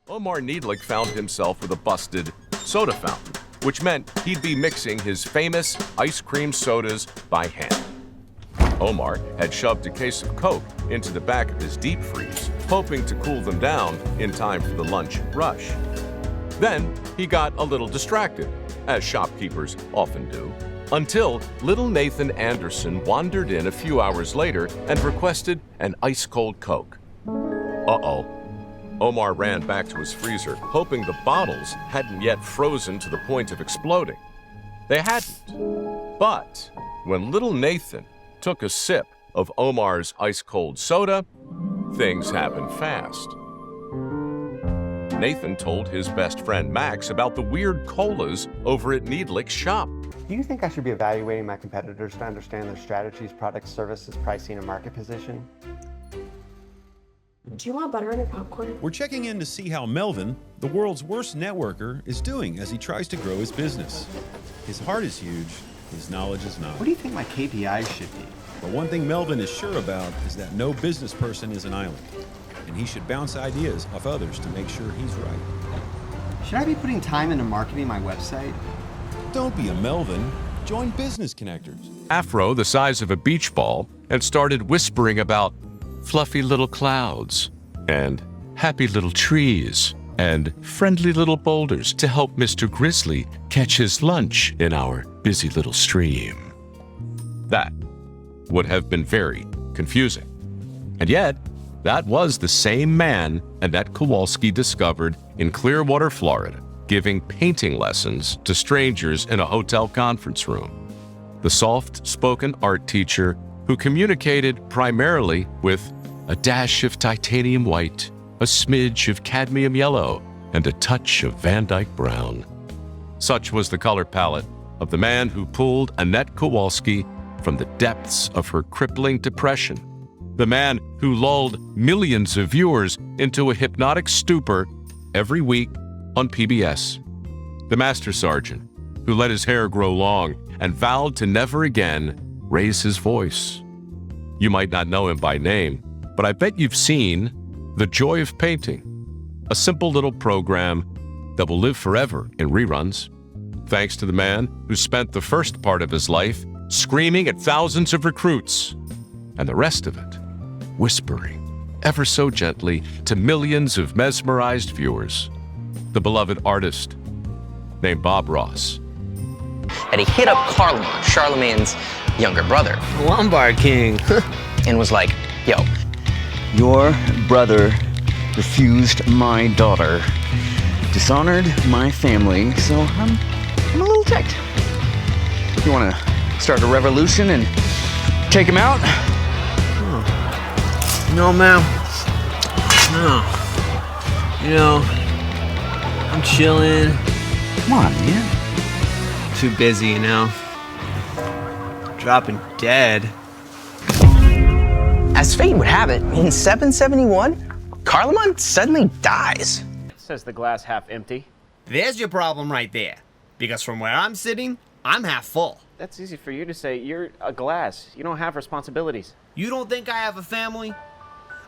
Omar Needlick found himself with a busted soda fountain, which meant he'd be mixing his famous ice cream sodas by hand. Omar had shoved a case of Coke into the back of his deep freeze, hoping to cool them down in time for the lunch rush. Then he got a little distracted, as shopkeepers often do, until little Nathan Anderson wandered in a few hours later and requested an ice-cold Coke. Uh-oh. Omar ran back to his freezer, hoping the bottles hadn't yet frozen to the point of exploding. They hadn't. But when little Nathan took a sip of Omar's ice-cold soda, things happened fast. Nathan told his best friend Max about the weird colas over at Needlick's shop. Do you think I should be evaluating my competitors to understand their strategies, products, services, pricing, and market position? Do you want butter on your popcorn? We're checking in to see how Melvin, the world's worst networker, is doing as he tries to grow his business. His heart is huge, his knowledge is not. What do you think my KPIs should be? But one thing Melvin is sure about is that no business person is an island, and he should bounce ideas off others to make sure he's right. Should I be putting time into marketing my website? Don't be a Melvin. Join Business Connectors. Afro the size of a beach ball and started whispering about fluffy little clouds and happy little trees and friendly little boulders to help Mr. Grizzly catch his lunch in our busy little stream. That would have been very confusing. And yet, that was the same man Annette Kowalski discovered in Clearwater, Florida, giving painting lessons to strangers in a hotel conference room. The soft-spoken art teacher who communicated primarily with a dash of titanium white, a smidge of cadmium yellow, and a touch of Van Dyke brown. Such was the color palette of the man who pulled Annette Kowalski from the depths of her crippling depression, the man who lulled millions of viewers into a hypnotic stupor every week on PBS, the Master Sergeant who let his hair grow long and vowed to never again raise his voice. You might not know him by name, but I bet you've seen The Joy of Painting, a simple little program that will live forever in reruns, thanks to the man who spent the first part of his life screaming at thousands of recruits, and the rest of it whispering ever so gently to millions of mesmerized viewers. The beloved artist named Bob Ross. And he hit up Carloman, Charlemagne's younger brother, Lombard King, and was like, yo, your brother refused my daughter, dishonored my family, so I'm a little ticked. You want to start a revolution and take him out? No, ma'am. No. You know, I'm chilling. Come on, man. Too busy, you know. Dropping dead. as fate would have it, in 771, Carloman suddenly dies. Says the glass half empty. There's your problem right there. Because from where I'm sitting, I'm half full. That's easy for you to say. You're a glass. You don't have responsibilities. You don't think I have a family?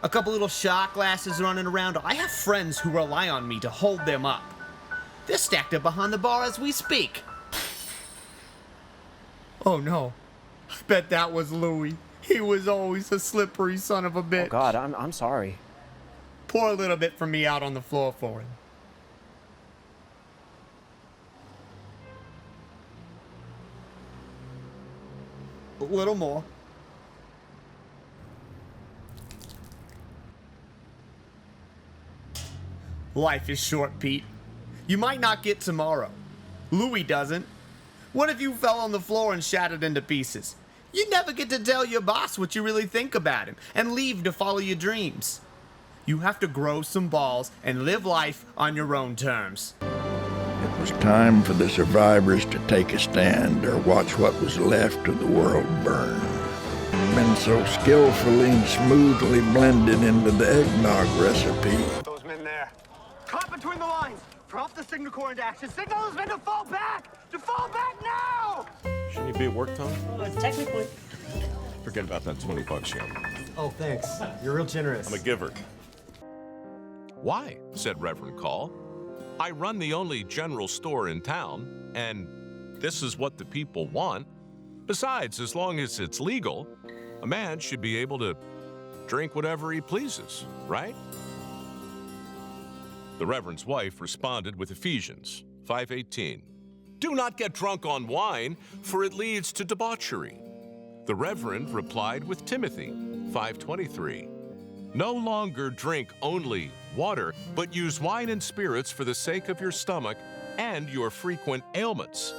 A couple little shot glasses running around. I have friends who rely on me to hold them up. They're stacked up behind the bar as we speak. Oh no. I bet that was Louis. He was always a slippery son of a bitch. Oh God, I'm sorry. Pour a little bit from me out on the floor for him. A little more. Life is short, Pete. You might not get tomorrow. Louis doesn't. What if you fell on the floor and shattered into pieces? You never get to tell your boss what you really think about him and leave to follow your dreams. You have to grow some balls and live life on your own terms. It was time for the survivors to take a stand or watch what was left of the world burn. Been so skillfully and smoothly blended into the eggnog recipe. Those men there. Caught between the lines. Prompt the signal corps into action. Signal those men to fall back! To fall back now! Shouldn't you be at work, Tom? Technically. Forget about that $20 show. Oh, thanks. You're real generous. I'm a giver. "Why?" said Reverend Call. "I run the only general store in town, and this is what the people want. Besides, as long as it's legal, a man should be able to drink whatever he pleases, right?" The Reverend's wife responded with Ephesians 5:18. "Do not get drunk on wine, for it leads to debauchery." The Reverend replied with Timothy 5:23. "No longer drink only water, but use wine and spirits for the sake of your stomach and your frequent ailments."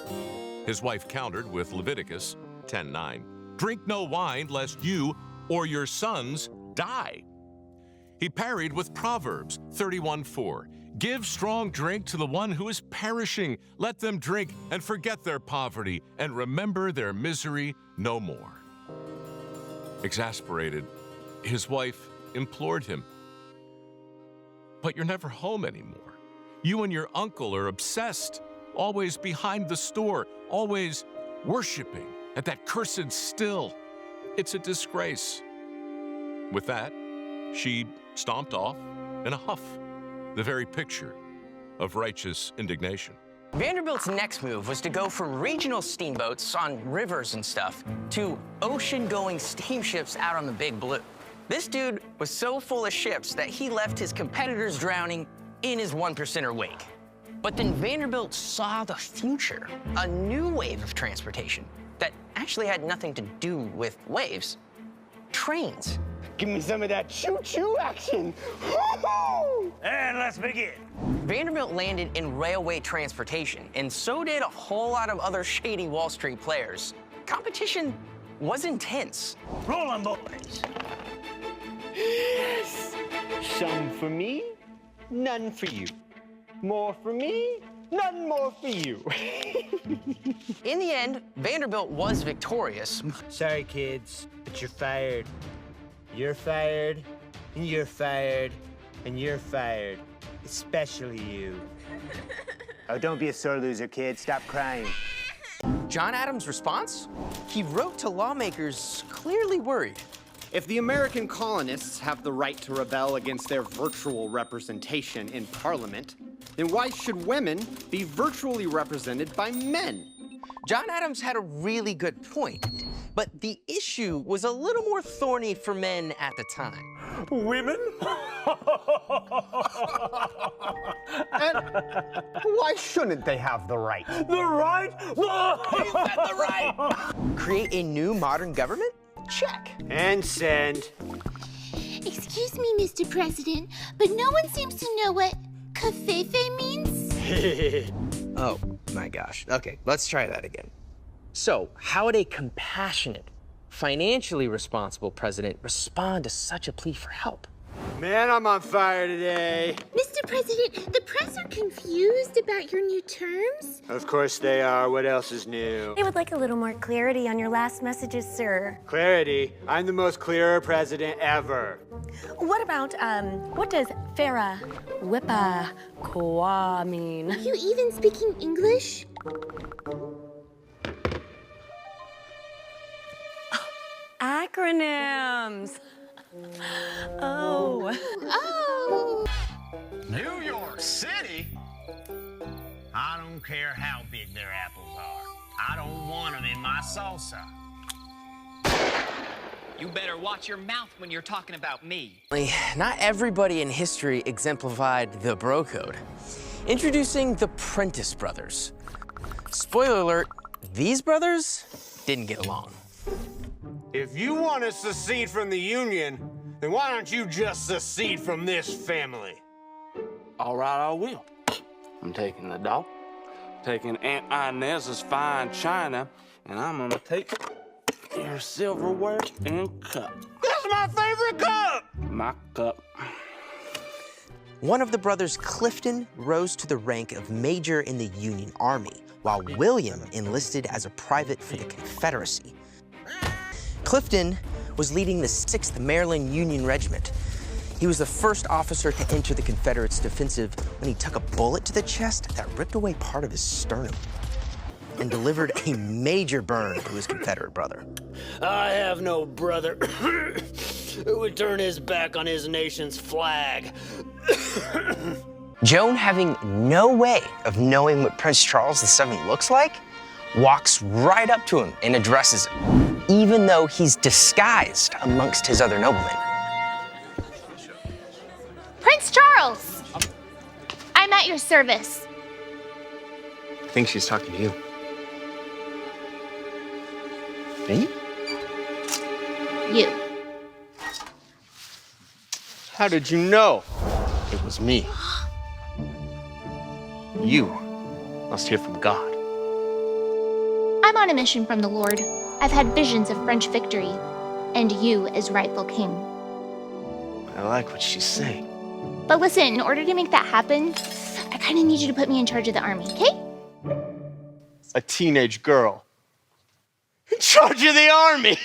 His wife countered with Leviticus 10:9. "Drink no wine, lest you or your sons die." He parried with Proverbs 31:4. "Give strong drink to the one who is perishing. Let them drink and forget their poverty and remember their misery no more." Exasperated, his wife implored him, "But you're never home anymore. You and your uncle are obsessed, always behind the store, always worshiping at that cursed still. It's a disgrace." With that, she stomped off in a huff, the very picture of righteous indignation. Vanderbilt's next move was to go from regional steamboats on rivers and stuff to ocean-going steamships out on the Big Blue. This dude was so full of ships that he left his competitors drowning in his 1%er wake. But then Vanderbilt saw the future, a new wave of transportation that actually had nothing to do with waves. Trains. Give me some of that choo-choo action. Woo-hoo! And let's begin. Vanderbilt landed in railway transportation, and so did a whole lot of other shady Wall Street players. Competition was intense. Roll on, boys. Yes! Some for me, none for you. More for me, none more for you. In the end, Vanderbilt was victorious. Sorry, kids, but you're fired. You're fired, and you're fired, and you're fired. Especially you. Oh, don't be a sore loser, kid. Stop crying. John Adams' response? He wrote to lawmakers clearly worried. If the American colonists have the right to rebel against their virtual representation in Parliament, then why should women be virtually represented by men? John Adams had a really good point, but the issue was a little more thorny for men at the time. Women? And why shouldn't they have the right? The right? You said the right! Create a new modern government? Check. And send. Excuse me, Mr. President, but no one seems to know what covfefe means. Oh my gosh. Okay, let's try that again. So, how would a compassionate, financially responsible president respond to such a plea for help? Man, I'm on fire today. Mr. President, the press are confused about your new terms. Of course they are. What else is new? They would like a little more clarity on your last messages, sir. Clarity. I'm the most clear president ever. What about, what does Farah Whippa Kwa mean? Are you even speaking English? Acronyms. Oh. Oh. New York City? I don't care how big their apples are. I don't want them in my salsa. You better watch your mouth when you're talking about me. Not everybody in history exemplified the bro code. Introducing the Prentice brothers. Spoiler alert, these brothers didn't get along. If you want to secede from the Union, then why don't you just secede from this family? All right, I will. I'm taking the dog, taking Aunt Inez's fine china, and I'm gonna take your silverware and cup. That's my favorite cup! My cup. One of the brothers, Clifton, rose to the rank of major in the Union Army, while William enlisted as a private for the Confederacy. Clifton was leading the 6th Maryland Union Regiment. He was the first officer to enter the Confederates' defensive when he took a bullet to the chest that ripped away part of his sternum and delivered a major burn to his Confederate brother. I have no brother who would turn his back on his nation's flag. Joan, having no way of knowing what Prince Charles VII looks like, walks right up to him and addresses him, even though he's disguised amongst his other noblemen. Prince Charles! I'm at your service. I think she's talking to you. Me? You. How did you know it was me? You must hear from God. I'm on a mission from the Lord. I've had visions of French victory, and you as rightful king. I like what she's saying. But listen, in order to make that happen, I kind of need you to put me in charge of the army, okay? A teenage girl in charge of the army.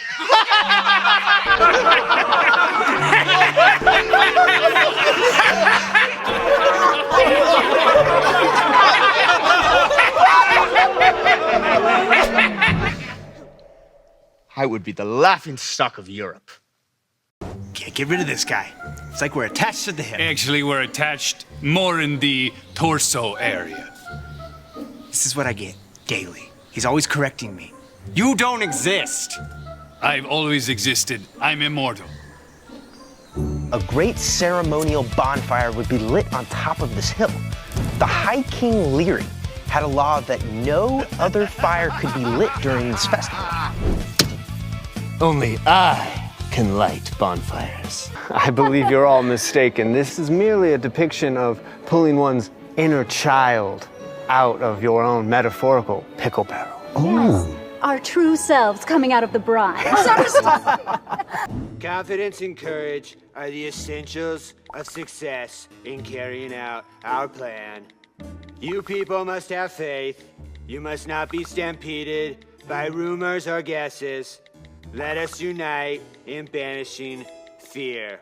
I would be the laughingstock of Europe. Get rid of this guy. It's like we're attached to the hip. Actually, we're attached more in the torso area. This is what I get daily. He's always correcting me. You don't exist. I've always existed. I'm immortal. A great ceremonial bonfire would be lit on top of this hill. The High King Leary had a law that no other fire could be lit during this festival. Only I can light bonfires. I believe you're all mistaken. This is merely a depiction of pulling one's inner child out of your own metaphorical pickle barrel. Yes. Our true selves coming out of the brine. Confidence and courage are the essentials of success in carrying out our plan. You people must have faith. You must not be stampeded by rumors or guesses. Let us unite in banishing fear.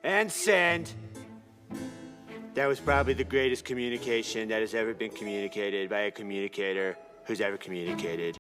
And send. That was probably the greatest communication that has ever been communicated by a communicator who's ever communicated.